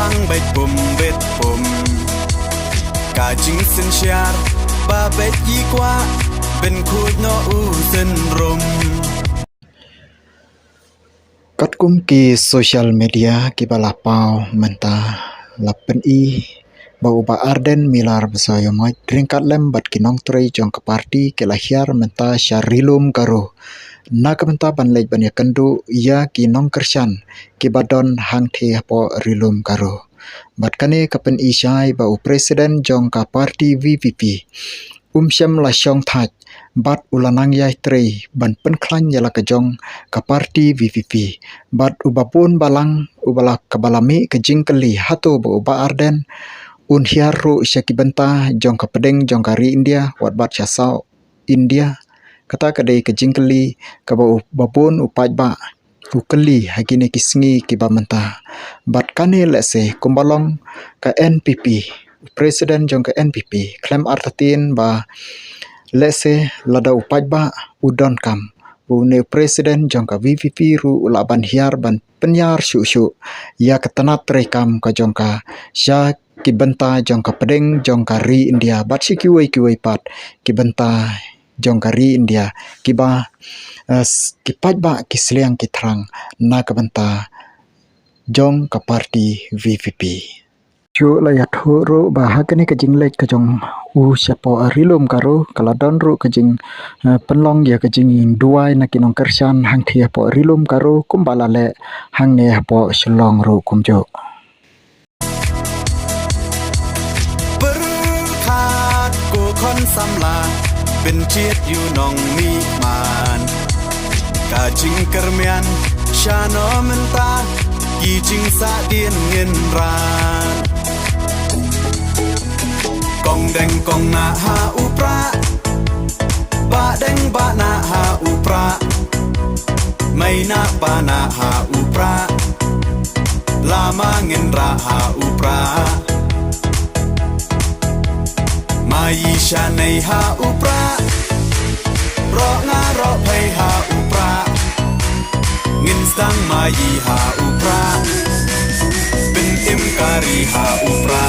bang bet pum ka jing sin shar ba bet yi kwa ben khu no u sin rum Kat kum ki social media ki bala pau menta lapen I bau ba arden milar besayo mai ringkat lem bat kinong trei jong ke parti ke lahiar menta syarilum karo na kementa ban lej ban ya kendu ya kinong kersan ki badon hang the po rilum karo bat kane kapen I syai bau presiden jong ka parti VVP syam la syong thaj bat ulanang yai trei ban pen klan yala kejong ka parti VVP bat ubapun balang ubala kabalami kejing keli hato ba arden hiaru syakibenta jong ka pedeng jong kari India wat bat syasau India kata kadai kejing keli ka babun upaj ba ukeli hagine kisngi kiba menta bat kane lese kumbalong ka NPP presiden jong ka NPP klaim artatin ba lese lada upaj ba udon kam une presiden jong ka VVP ru ulaban hiar ban penyar syu ya ketanat rekam ka jong ka sya kibenta jong ka pedeng jong ka ri India bat si kiwai pat kibenta jong ka ri India kiba kipaj ba kisliang kitrang na kebenta jong ka parti VVP Chu layat huru bahagani kejing lej kejong siapo rilum karo kaladon ru kejing penlong ya kejing duai na kinong kersan hang thia po rilum karo kumbala le hang ne po selong ru kumjo berkat ku kon samla ben chiet yu nong mi man ka jing kermian shano menta ki jing sa dien ngin ran kong deng kong na ha upra ba deng ba na ha upra mai na pa na ha upra lama ngin ra ha upra mai sha nei ha upra ro nga ro phai ha upra ngin sang mai ha upra bin im kari ha upra